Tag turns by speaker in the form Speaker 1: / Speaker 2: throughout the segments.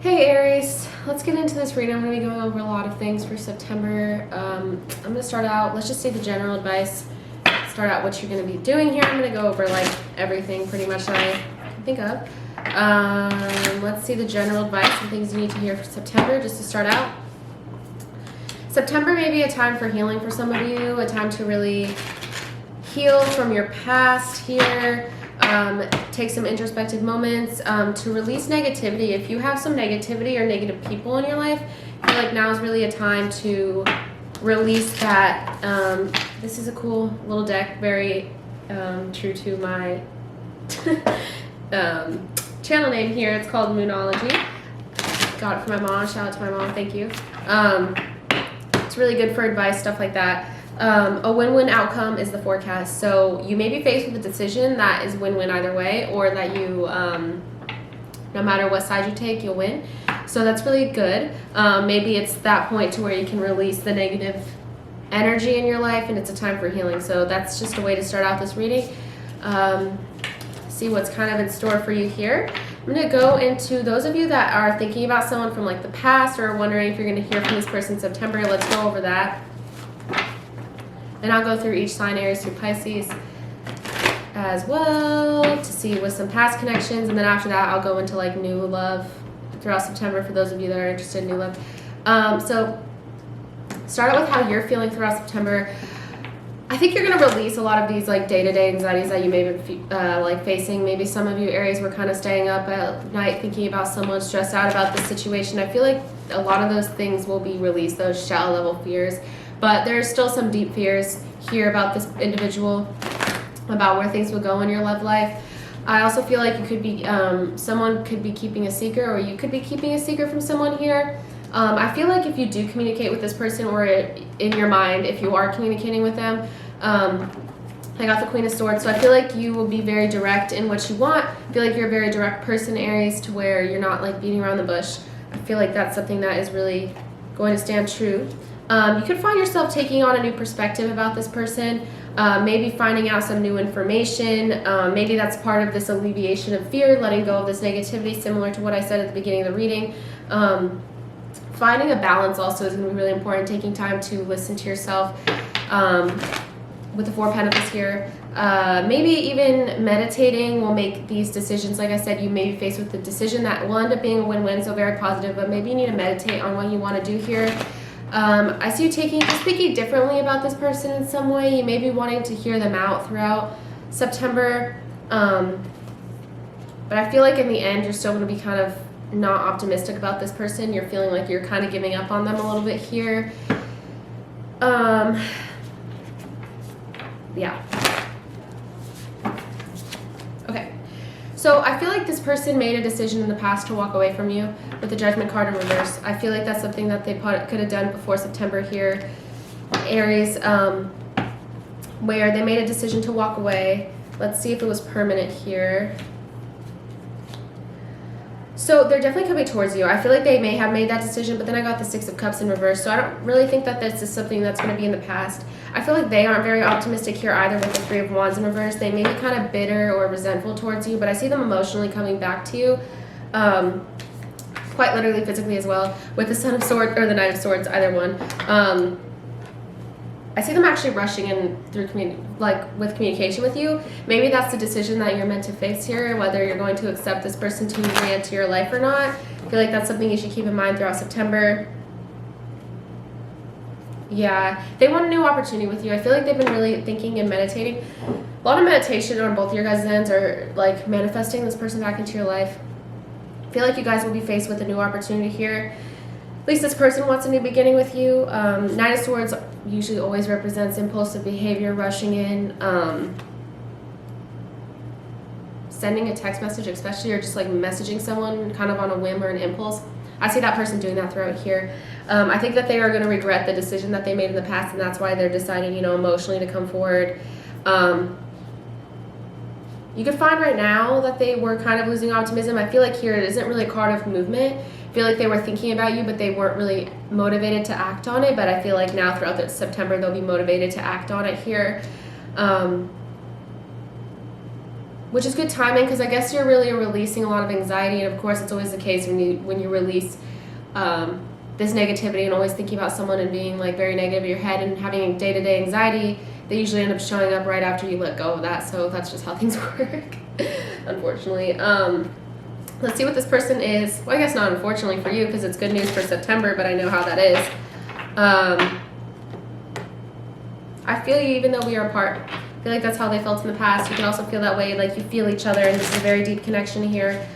Speaker 1: Hey Aries, let's get into this reading. I'm going to be going over a lot of things for September. I'm going to start out, let's just say the general advice. Start out what you're going to be doing here. I'm going to go over like everything pretty much that I can think of. Let's see the general advice and things you need to hear for September just to start out. September may be a time for healing for some of you, a time to really heal from your past here. Take some introspective moments to release negativity. If you have some negativity or negative people in your life, I feel like now is really a time to release that. This is a cool little deck, very true to my channel name here. It's called Moonology. Got it from my mom. Shout out to my mom. Thank you. It's really good for advice, stuff like that. A win-win outcome is the forecast. So you may be faced with a decision that is win-win either way, or that you, no matter what side you take, you'll win. So that's really good. Maybe it's that point to where you can release the negative energy in your life and it's a time for healing. So that's just a way to start out this reading. See what's kind of in store for you here. I'm going to go into those of you that are thinking about someone from like the past or wondering if you're going to hear from this person in September. Let's go over that. And I'll go through each sign, Aries through Pisces as well, to see with some past connections. And then after that, I'll go into like new love throughout September for those of you that are interested in new love. So start out with how you're feeling throughout September. I think you're going to release a lot of these like day-to-day anxieties that you may be like facing. Maybe some of you Aries were kind of staying up at night thinking about someone, stressed out about the situation. I feel like a lot of those things will be released, those shallow level fears. But there's still some deep fears here about this individual, about where things will go in your love life. I also feel like you could be, someone could be keeping a secret, or you could be keeping a secret from someone here. I feel like if you do communicate with this person, or in your mind, if you are communicating with them, I got the Queen of Swords, so I feel like you will be very direct in what you want. I feel like you're a very direct person, Aries, to where you're not like beating around the bush. I feel like that's something that is really going to stand true. You could find yourself taking on a new perspective about this person, maybe finding out some new information. Maybe that's part of this alleviation of fear, letting go of this negativity, similar to what I said at the beginning of the reading. Finding a balance also is going to be really important, taking time to listen to yourself. With the Four of Pentacles here, maybe even meditating will make these decisions. Like I said, you may be faced with the decision that will end up being a win-win, so very positive, but maybe you need to meditate on what you want to do here. I see you speaking differently about this person in some way. You may be wanting to hear them out throughout September. But I feel like in the end, you're still going to be kind of not optimistic about this person. You're feeling like you're kind of giving up on them a little bit here. Yeah. Okay. So I feel like this person made a decision in the past to walk away from you with the Judgment card in reverse. I feel like that's something that they could have done before September here, Aries, where they made a decision to walk away. Let's see if it was permanent here. So they're definitely coming towards you. I feel like they may have made that decision, but then I got the Six of Cups in reverse. So I don't really think that this is something that's going to be in the past. I feel like they aren't very optimistic here either with the Three of Wands in reverse. They may be kind of bitter or resentful towards you, but I see them emotionally coming back to you. Quite literally, physically as well, with the Sun of Swords or the Knight of Swords, either one. I see them actually rushing in through with communication with you. Maybe that's the decision that you're meant to face here, whether you're going to accept this person to re-enter your life or not. I feel like that's something you should keep in mind throughout September. Yeah, they want a new opportunity with you. I feel like they've been really thinking and meditating. A lot of meditation on both your guys' ends, or like manifesting this person back into your life. I feel like you guys will be faced with a new opportunity here. At least this person wants a new beginning with you. Knight of Swords usually always represents impulsive behavior, rushing in, sending a text message especially, or just like messaging someone kind of on a whim or an impulse. I see that person doing that throughout here. I think that they are going to regret the decision that they made in the past, and that's why they're deciding, emotionally to come forward. You could find right now that they were kind of losing optimism. I feel like here it isn't really a card of movement. I feel like they were thinking about you, but they weren't really motivated to act on it. But I feel like now throughout September, they'll be motivated to act on it here. which is good timing because I guess you're really releasing a lot of anxiety, and of course it's always the case when you release this negativity and always thinking about someone and being like very negative in your head and having day-to-day anxiety. They usually end up showing up right after you let go of that, so that's just how things work, unfortunately. Let's see what this person is. Well, I guess not unfortunately for you because it's good news for September, but I know how that is. I feel you even though we are apart. I feel like that's how they felt in the past. You can also feel that way, like you feel each other, and this is a very deep connection here.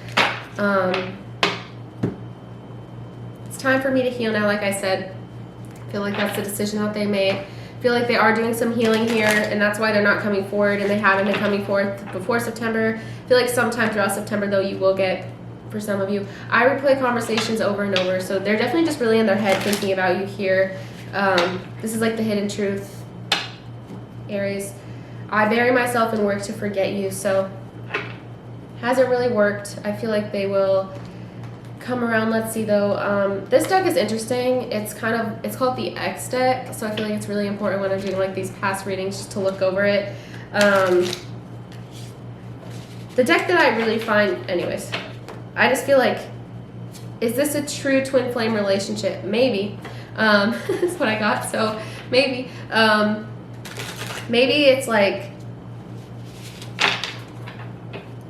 Speaker 1: It's time for me to heal now, like I said. I feel like that's the decision that they made. I feel like they are doing some healing here, and that's why they're not coming forward, and they haven't been coming forward before September. I feel like sometime throughout September, though, you will get, for some of you, I replay conversations over and over, so they're definitely just really in their head thinking about you here. This is like the hidden truth, Aries. I bury myself and work to forget you, so hasn't really worked. I feel like they will come around. Let's see though. This deck is interesting. It's called the X deck, so I feel like it's really important when I'm doing like these past readings just to look over it. The deck that I really find, anyways, I just feel like, is this a true twin flame relationship? Maybe. That's what I got, so maybe. Maybe it's like,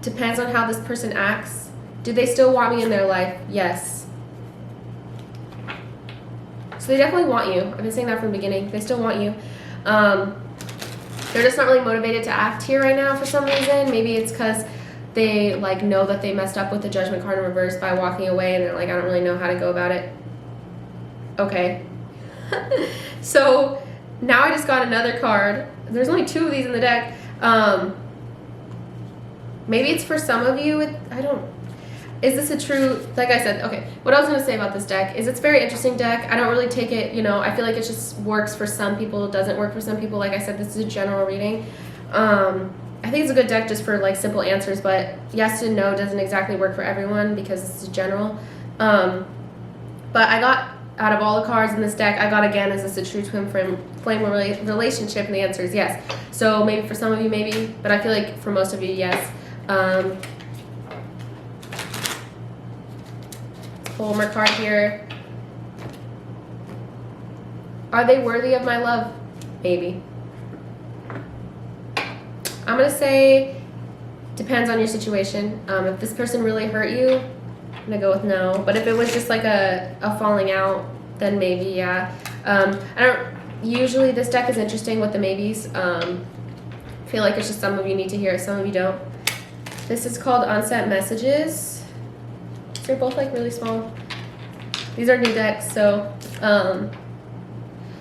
Speaker 1: depends on how this person acts. Do they still want me in their life? Yes. So they definitely want you. I've been saying that from the beginning. They still want you. They're just not really motivated to act here right now for some reason. Maybe it's because they like know that they messed up with the Judgment card in reverse by walking away, and they're like, I don't really know how to go about it. Okay. So now I just got another card. There's only 2 of these in the deck. Maybe it's for some of you. Is this a true, like I said, okay, what I was going to say about this deck is it's a very interesting deck. I don't really take it, I feel like it just works for some people. It doesn't work for some people. Like I said, this is a general reading. I think it's a good deck just for like simple answers, but yes and no doesn't exactly work for everyone because it's general. But I got, out of all the cards in this deck, I got again, is this a true twin flame relationship? And the answer is yes. So maybe for some of you, maybe, but I feel like for most of you, yes. Pull one more card here. Are they worthy of my love? Maybe. I'm going to say depends on your situation. If this person really hurt you, I'm going to go with no. But if it was just like a falling out, then maybe, yeah. Usually this deck is interesting with the maybes. I feel like it's just some of you need to hear it, some of you don't. This is called Unsent Messages. They're both like really small. These are new decks, so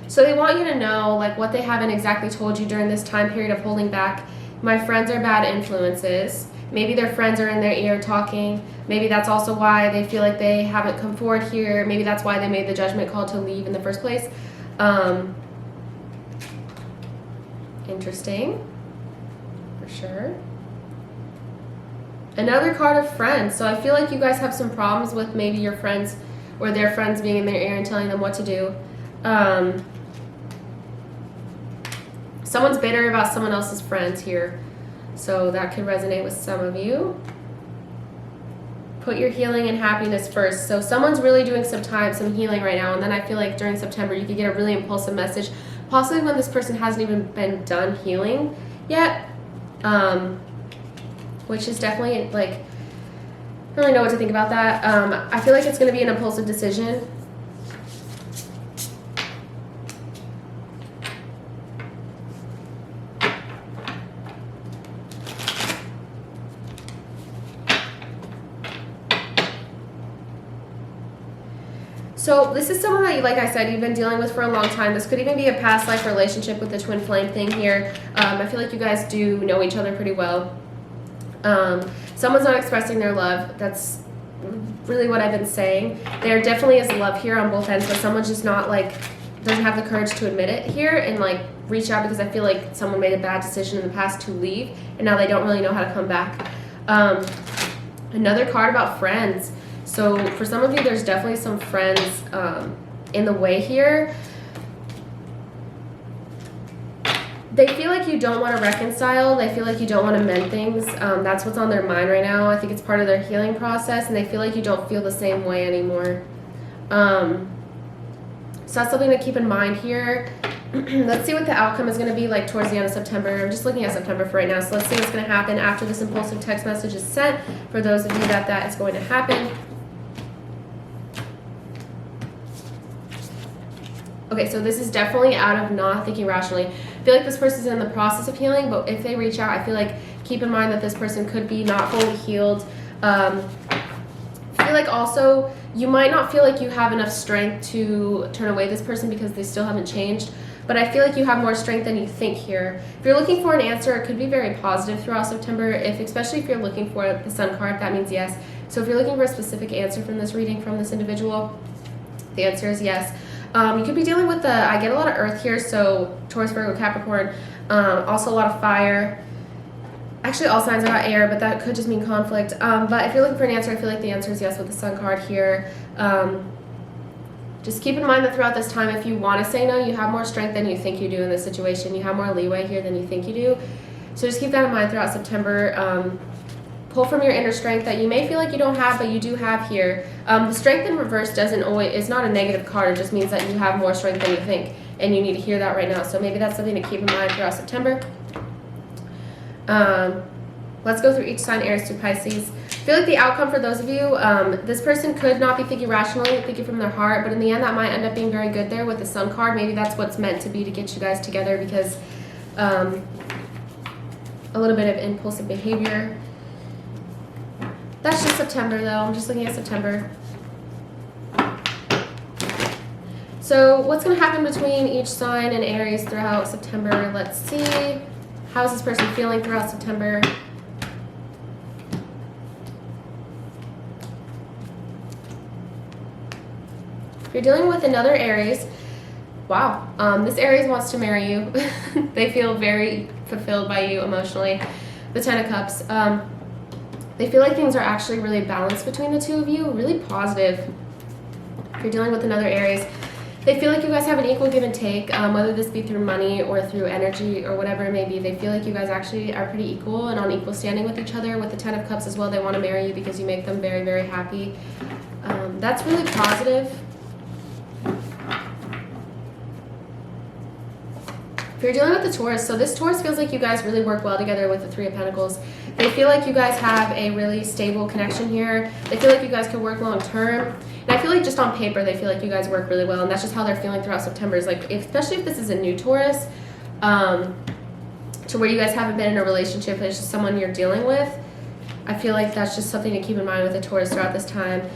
Speaker 1: so they want you to know like what they haven't exactly told you during this time period of holding back. My friends are bad influences. Maybe their friends are in their ear talking. Maybe that's also why they feel like they haven't come forward here. Maybe that's why they made the judgment call to leave in the first place. Interesting, for sure. Another card of friends. So I feel like you guys have some problems with maybe your friends or their friends being in their ear and telling them what to do. Someone's bitter about someone else's friends here. So that could resonate with some of you. Put your healing and happiness first. So someone's really doing some healing right now. And then I feel like during September, you could get a really impulsive message. Possibly when this person hasn't even been done healing yet. Which is definitely like, I don't really know what to think about that. I feel like it's going to be an impulsive decision. So this is someone that, like I said, you've been dealing with for a long time. This could even be a past life relationship with the twin flame thing here. I feel like you guys do know each other pretty well. Someone's not expressing their love. That's really what I've been saying. There definitely is love here on both ends, but someone's just not like, doesn't have the courage to admit it here and like reach out, because I feel like someone made a bad decision in the past to leave and now they don't really know how to come back. Another card about friends. So for some of you, there's definitely some friends in the way here. They feel like you don't want to reconcile. They feel like you don't want to mend things. That's what's on their mind right now. I think it's part of their healing process, and they feel like you don't feel the same way anymore. So that's something to keep in mind here. Let's see what the outcome is going to be like towards the end of September. I'm just looking at September for right now. So let's see what's going to happen after this impulsive text message is sent. For those of you that is going to happen. Okay, so this is definitely out of not thinking rationally. I feel like this person's in the process of healing, but if they reach out, I feel like keep in mind that this person could be not fully healed. I feel like also you might not feel like you have enough strength to turn away this person because they still haven't changed, but I feel like you have more strength than you think here. If you're looking for an answer, it could be very positive throughout September. Especially if you're looking for the Sun card, that means yes. So if you're looking for a specific answer from this reading from this individual, the answer is yes. You could be dealing with I get a lot of earth here, so Taurus, Virgo, Capricorn, also a lot of fire. Actually, all signs are not air, but that could just mean conflict. But if you're looking for an answer, I feel like the answer is yes with the Sun card here. Just keep in mind that throughout this time, if you want to say no, you have more strength than you think you do in this situation. You have more leeway here than you think you do. So just keep that in mind throughout September. Pull from your inner strength that you may feel like you don't have, but you do have here. The strength in reverse is not a negative card. It just means that you have more strength than you think, and you need to hear that right now. So maybe that's something to keep in mind throughout September. Let's go through each sign, Aries through Pisces. I feel like the outcome for those of you, this person could not be thinking rationally, thinking from their heart, but in the end that might end up being very good there with the Sun card. Maybe that's what's meant to be to get you guys together, because a little bit of impulsive behavior. That's just September though. I'm just looking at September. So what's going to happen between each sign and Aries throughout September? Let's see. How is this person feeling throughout September? If you're dealing with another Aries, wow, this Aries wants to marry you. They feel very fulfilled by you emotionally. The Ten of Cups. They feel like things are actually really balanced between the two of you, really positive. If you're dealing with another Aries, they feel like you guys have an equal give and take, whether this be through money or through energy or whatever it may be. They feel like you guys actually are pretty equal and on equal standing with each other. With the Ten of Cups as well, they want to marry you because you make them very, very happy. That's really positive. If you're dealing with the Taurus, so this Taurus feels like you guys really work well together with the Three of Pentacles. They feel like you guys have a really stable connection here. They feel like you guys can work long term. And I feel like just on paper, they feel like you guys work really well. And that's just how they're feeling throughout September. Is like, especially if this is a new Taurus, to where you guys haven't been in a relationship, it's just someone you're dealing with. I feel like that's just something to keep in mind with a Taurus throughout this time.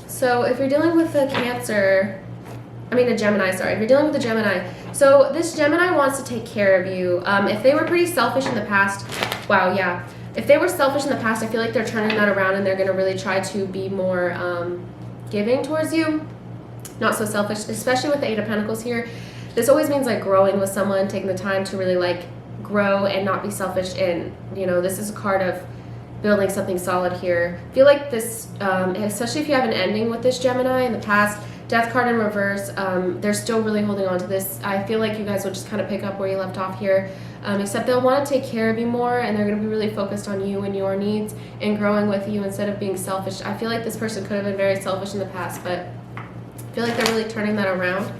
Speaker 1: So if you're dealing with a Gemini, sorry. If you're dealing with a Gemini, so this Gemini wants to take care of you. If they were pretty selfish in the past, wow, yeah. If they were selfish in the past, I feel like they're turning that around and they're going to really try to be more giving towards you. Not so selfish, especially with the Eight of Pentacles here. This always means like growing with someone, taking the time to really like grow and not be selfish. And, you know, this is a card of building something solid here. I feel like this, especially if you have an ending with this Gemini in the past, Death card in reverse, they're still really holding on to this. I feel like you guys will just kind of pick up where you left off here, except they'll want to take care of you more, and they're going to be really focused on you and your needs and growing with you instead of being selfish. I feel like this person could have been very selfish in the past, but I feel like they're really turning that around.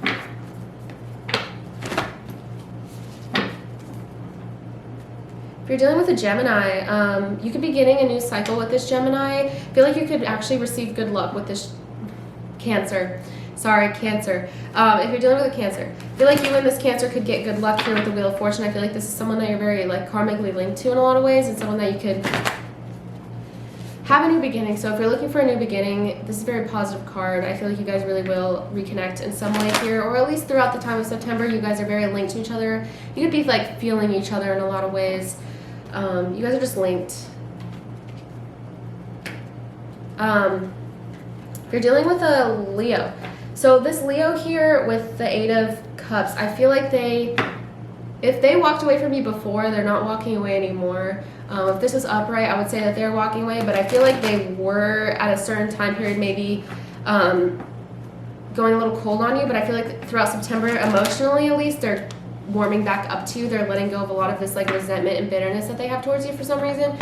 Speaker 1: If you're dealing with a Gemini, you could be getting a new cycle with this Gemini. I feel like you could actually receive good luck with this Cancer. If you're dealing with a Cancer, I feel like you and this Cancer could get good luck here with the Wheel of Fortune. I feel like this is someone that you're very like karmically linked to in a lot of ways, and someone that you could have a new beginning. So if you're looking for a new beginning, this is a very positive card. I feel like you guys really will reconnect in some way here, or at least throughout the time of September. You guys are very linked to each other. You could be like feeling each other in a lot of ways. You guys are just linked. If you're dealing with a Leo, so this Leo here with the Eight of Cups, I feel like if they walked away from you before, they're not walking away anymore. If this is upright, I would say that they're walking away, but I feel like they were at a certain time period maybe going going a little cold on you, but I feel like throughout September, emotionally at least, they're warming back up to you. They're letting go of a lot of this like resentment and bitterness that they have towards you for some reason.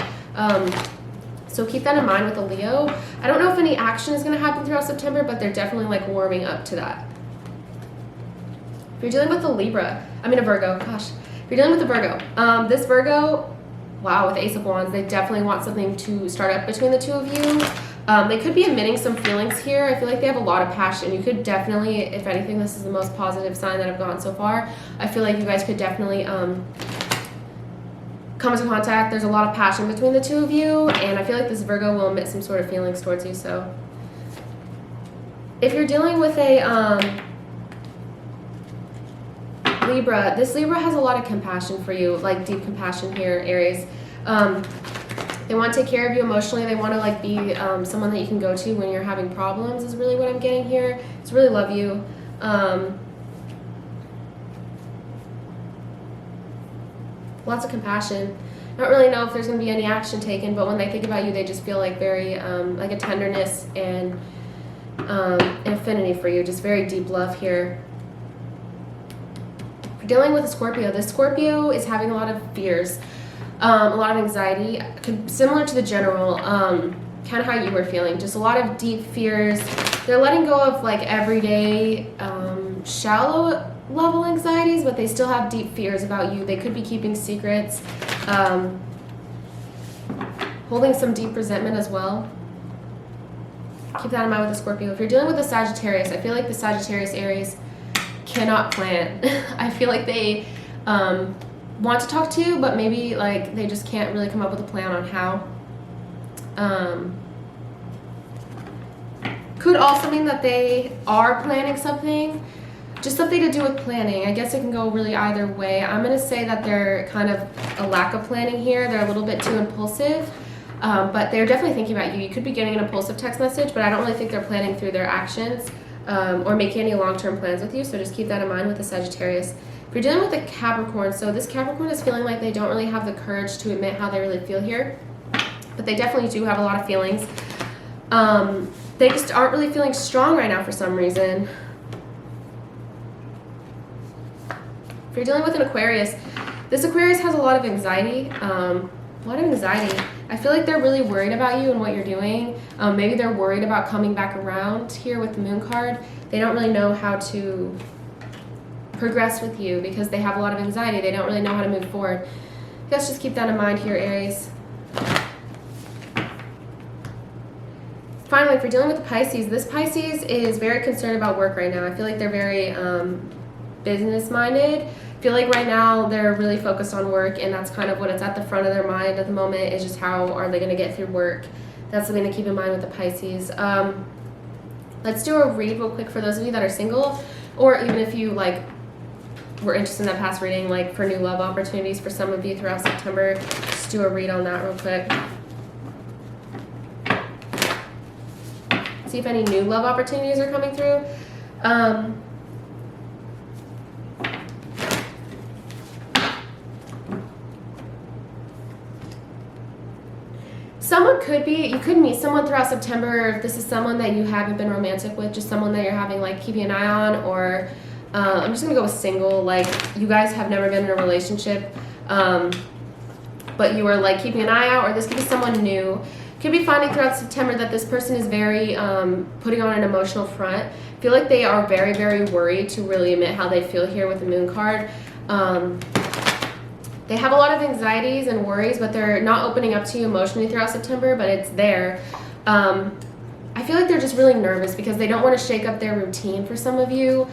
Speaker 1: So keep that in mind with a Leo. I don't know if any action is going to happen throughout September, but they're definitely like warming up to that. If you're dealing with a Virgo, gosh. If you're dealing with a Virgo, this Virgo, wow, with the Ace of Wands, they definitely want something to start up between the two of you. They could be emitting some feelings here. I feel like they have a lot of passion. You could definitely, if anything, this is the most positive sign that I've gotten so far. I feel like you guys could definitely come into contact. There's a lot of passion between the two of you, and I feel like this Virgo will emit some sort of feelings towards you. So if you're dealing with a Libra, this Libra has a lot of compassion for you, like deep compassion here, Aries. They want to take care of you emotionally. They want to like be someone that you can go to when you're having problems is really what I'm getting here. It's really love you. Lots of compassion. I don't really know if there's going to be any action taken, but when they think about you, they just feel like very like a tenderness and an affinity for you. Just very deep love here. Dealing with a Scorpio, this Scorpio is having a lot of fears, a lot of anxiety, similar to the general, kind of how you were feeling, just a lot of deep fears. They're letting go of like everyday shallow level anxieties, but they still have deep fears about you. They could be keeping secrets, holding some deep resentment as well. Keep that in mind with the Scorpio. If you're dealing with a Sagittarius, I feel like the Sagittarius Aries cannot plan. I feel like they want to talk to you, but maybe like they just can't really come up with a plan on how. Could also mean that they are planning something, just something to do with planning. I guess it can go really either way. I'm going to say that they're kind of a lack of planning here. They're a little bit too impulsive, but they're definitely thinking about you. You could be getting an impulsive text message, but I don't really think they're planning through their actions. Or making any long-term plans with you, so just keep that in mind with the Sagittarius. If you're dealing with a Capricorn, so this Capricorn is feeling like they don't really have the courage to admit how they really feel here, but they definitely do have a lot of feelings. They just aren't really feeling strong right now for some reason. If you're dealing with an Aquarius, this Aquarius has a lot of anxiety. I feel like they're really worried about you and what you're doing. Maybe they're worried about coming back around here with the Moon card. They don't really know how to progress with you because they have a lot of anxiety. They don't really know how to move forward. Let's just keep that in mind here, Aries. Finally, if you're dealing with the Pisces, this Pisces is very concerned about work right now. I feel like they're very business-minded. I feel like right now they're really focused on work, and that's kind of what it's at the front of their mind at the moment, is just how are they going to get through work. That's something to keep in mind with the Pisces. Let's do a read real quick for those of you that are single, or even if you like were interested in that past reading, like for new love opportunities for some of you throughout September. Just do a read on that real quick. See if any new love opportunities are coming through. Someone could be, you could meet someone throughout September, if this is someone that you haven't been romantic with, just someone that you're having, like, keeping an eye on, or I'm just going to go with single, like, you guys have never been in a relationship, but you are, like, keeping an eye out, or this could be someone new. Could be finding throughout September that this person is very putting on an emotional front. I feel like they are very, very worried to really admit how they feel here with the Moon card. They have a lot of anxieties and worries, but they're not opening up to you emotionally throughout September, but it's there. I feel like they're just really nervous because they don't want to shake up their routine for some of you.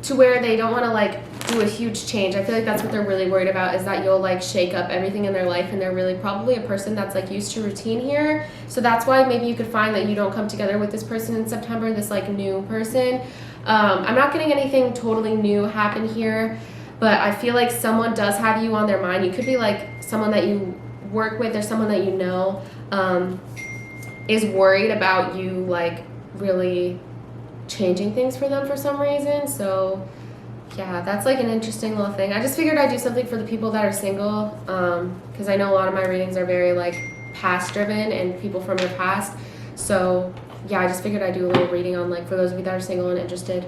Speaker 1: To where they don't want to, like, do a huge change. I feel like that's what they're really worried about, is that you'll, like, shake up everything in their life, and they're really probably a person that's, like, used to routine here. So that's why maybe you could find that you don't come together with this person in September, this, like, new person. I'm not getting anything totally new happen here, but I feel like someone does have you on their mind. You could be, like, someone that you work with or someone that you know is worried about you, like, really changing things for them for some reason. So yeah, that's like an interesting little thing. I just figured I'd do something for the people that are single, because I know a lot of my readings are very, like, past driven and people from your past. So yeah, I just figured I'd do a little reading on, like, for those of you that are single and interested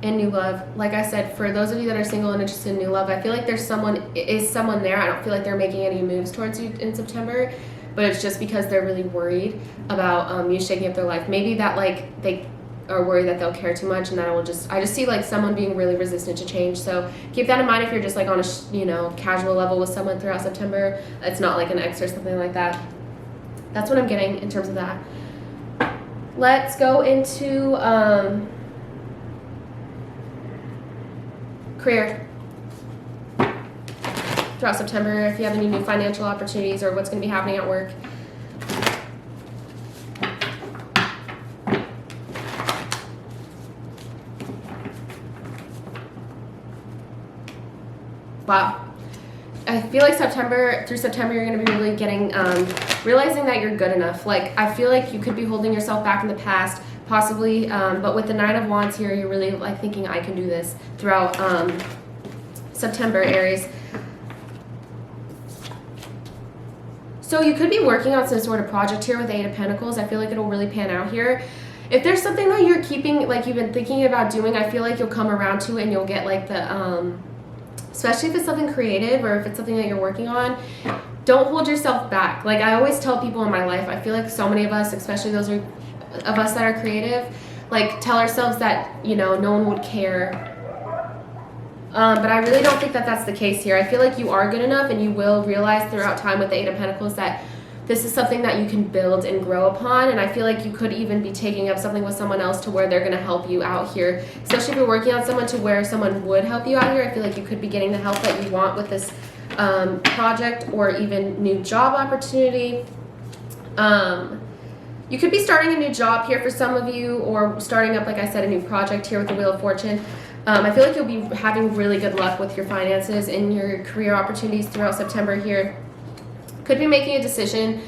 Speaker 1: in new love. Like I said, for those of you that are single and interested in new love, I feel like there's someone there. I don't feel like they're making any moves towards you in September, but it's just because they're really worried about you shaking up their life. Maybe that, like, they are worried that they'll care too much, and that I just see, like, someone being really resistant to change. So keep that in mind if you're just, like, on a casual level with someone throughout September. It's not like an ex or something like that. That's what I'm getting in terms of that. Let's go into career throughout September, if you have any new financial opportunities or what's going to be happening at work. Wow. I feel like through September, you're going to be really getting, realizing that you're good enough. Like, I feel like you could be holding yourself back in the past, possibly, but with the Nine of Wands here, you're really, like, thinking, I can do this throughout September, Aries. So you could be working on some sort of project here with the Eight of Pentacles. I feel like it'll really pan out here. If there's something that you're keeping, like, you've been thinking about doing, I feel like you'll come around to it and you'll get, like, the, especially if it's something creative or if it's something that you're working on, don't hold yourself back. Like, I always tell people in my life, I feel like so many of us, especially those of us that are creative, like, tell ourselves that, no one would care. But I really don't think that that's the case here. I feel like you are good enough, and you will realize throughout time with the Eight of Pentacles that this is something that you can build and grow upon. And I feel like you could even be taking up something with someone else to where they're going to help you out here, especially if you're working on someone to where someone would help you out here. I feel like you could be getting the help that you want with this project or even new job opportunity. You could be starting a new job here for some of you, or starting up, like I said, a new project here with the Wheel of Fortune. I feel like you'll be having really good luck with your finances and your career opportunities throughout September here. Could be making a decision.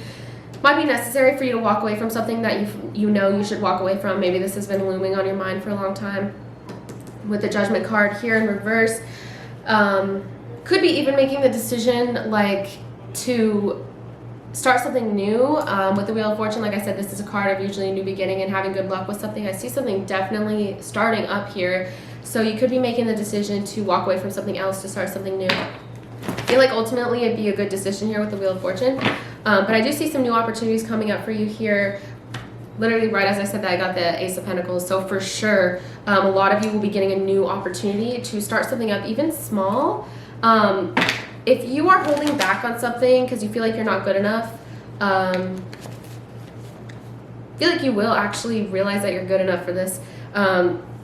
Speaker 1: Might be necessary for you to walk away from something that you should walk away from. Maybe this has been looming on your mind for a long time. With the Judgment card here in reverse. Could be even making the decision, like, to start something new. With the Wheel of Fortune, like I said, this is a card of usually a new beginning and having good luck with something. I see something definitely starting up here. So you could be making the decision to walk away from something else to start something new. I feel like ultimately it'd be a good decision here with the Wheel of Fortune. But I do see some new opportunities coming up for you here. Literally right as I said that, I got the Ace of Pentacles. So for sure, a lot of you will be getting a new opportunity to start something up, even small. If you are holding back on something because you feel like you're not good enough, I feel like you will actually realize that you're good enough for this.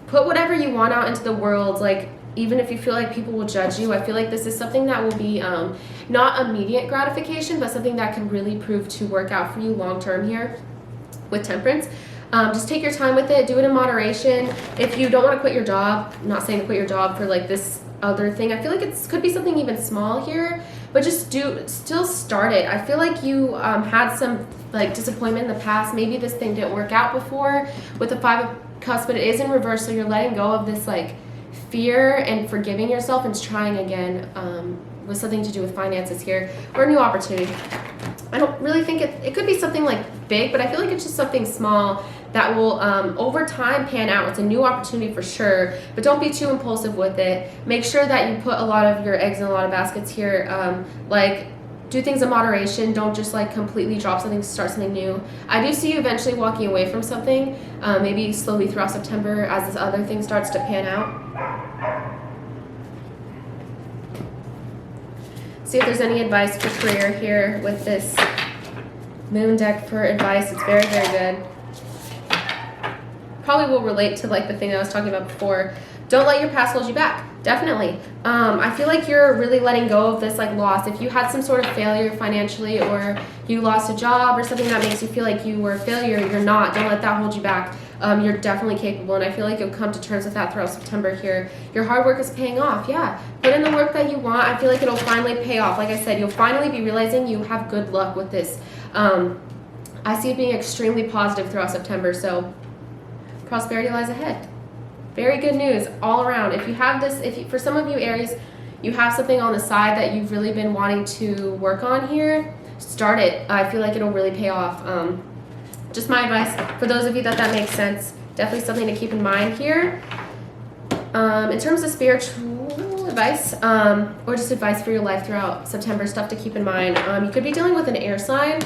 Speaker 1: Put whatever you want out into the world, like, even if you feel like people will judge you. I feel like this is something that will be not immediate gratification, but something that can really prove to work out for you long term here with Temperance. Just take your time with it. Do it in moderation. If you don't want to quit your job, I'm not saying to quit your job for, like, this other thing. I feel like it could be something even small here, but just still start it. I feel like you had some, like, disappointment in the past. Maybe this thing didn't work out before with the Five of Cups, but it is in reverse, so you're letting go of this, like, fear and forgiving yourself and trying again with something to do with finances here or a new opportunity. I don't really think it could be something, like, big, but I feel like it's just something small that will over time pan out. It's a new opportunity for sure, but don't be too impulsive with it. Make sure that you put a lot of your eggs in a lot of baskets here. Like, do things in moderation. Don't just, like, completely drop something to start something new. I do see you eventually walking away from something, maybe slowly throughout September as this other thing starts to pan out. See if there's any advice for career here with this moon deck for advice. It's very, very good. Probably will relate to, like, the thing I was talking about before. Don't let your past hold you back. Definitely. I feel like you're really letting go of this, like, loss. If you had some sort of failure financially, or you lost a job or something that makes you feel like you were a failure, you're not. Don't let that hold you back. You're definitely capable, and I feel like you'll come to terms with that throughout September here. Your hard work is paying off. Yeah. Put in the work that you want. I feel like it'll finally pay off. Like I said, you'll finally be realizing you have good luck with this. I see it being extremely positive throughout September, so prosperity lies ahead. Very good news all around. If you have this, for some of you Aries, you have something on the side that you've really been wanting to work on here, start it. I feel like it'll really pay off. Just my advice for those of you that makes sense. Definitely something to keep in mind here. In terms of spiritual advice, or just advice for your life throughout September, stuff to keep in mind. You could be dealing with an air sign.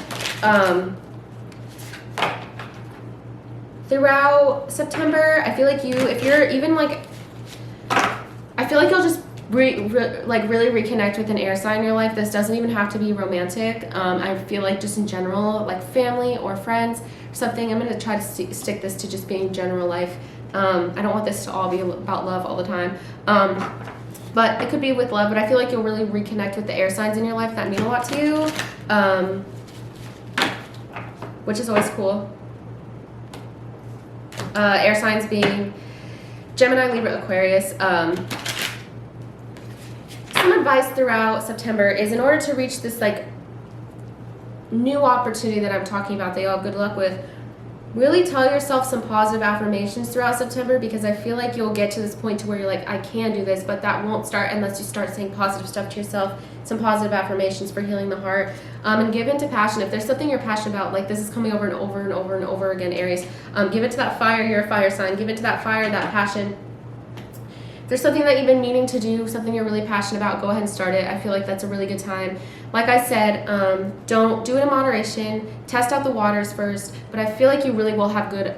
Speaker 1: Throughout September, I feel like if you're even like, I feel like you'll just really reconnect with an air sign in your life. This doesn't even have to be romantic. I feel like just in general, like family or friends or something. I'm going to try to stick this to just being general life. I don't want this to all be about love all the time. But it could be with love, but I feel like you'll really reconnect with the air signs in your life that mean a lot to you, which is always cool. Air signs being Gemini, Libra, Aquarius. Some advice throughout September is, in order to reach this like new opportunity that I'm talking about that y'all good luck with, really tell yourself some positive affirmations throughout September, because I feel like you'll get to this point to where you're like, I can do this, but that won't start unless you start saying positive stuff to yourself, some positive affirmations for healing the heart. And give into passion. If there's something you're passionate about, like this is coming over and over and over and over again, Aries, give it to that fire. You're a fire sign. Give it to that fire, that passion. If there's something that you've been meaning to do, something you're really passionate about, go ahead and start it. I feel like that's a really good time. Like I said, don't do it in moderation. Test out the waters first. But I feel like you really will have good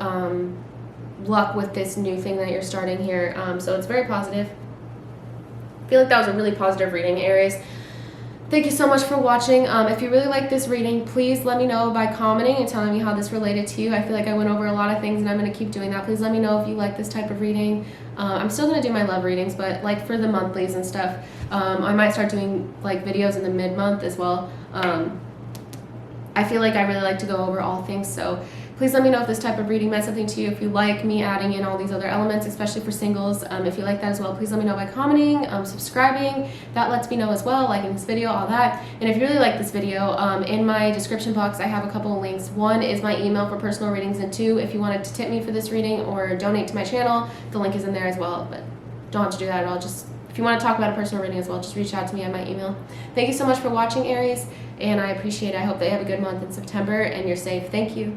Speaker 1: luck with this new thing that you're starting here. So it's very positive. I feel like that was a really positive reading, Aries. Thank you so much for watching. If you really like this reading, please let me know by commenting and telling me how this related to you. I feel like I went over a lot of things, and I'm going to keep doing that. Please let me know if you like this type of reading. I'm still going to do my love readings, but like for the monthlies and stuff, I might start doing like videos in the mid-month as well. I feel like I really like to go over all things, so please let me know if this type of reading meant something to you. If you like me adding in all these other elements, especially for singles, if you like that as well, please let me know by commenting, subscribing. That lets me know as well, liking this video, all that. And if you really like this video, in my description box, I have a couple of links. One is my email for personal readings, and two, if you wanted to tip me for this reading or donate to my channel, the link is in there as well, but don't have to do that at all. Just if you want to talk about a personal reading as well, just reach out to me at my email. Thank you so much for watching, Aries, and I appreciate it. I hope that you have a good month in September and you're safe. Thank you.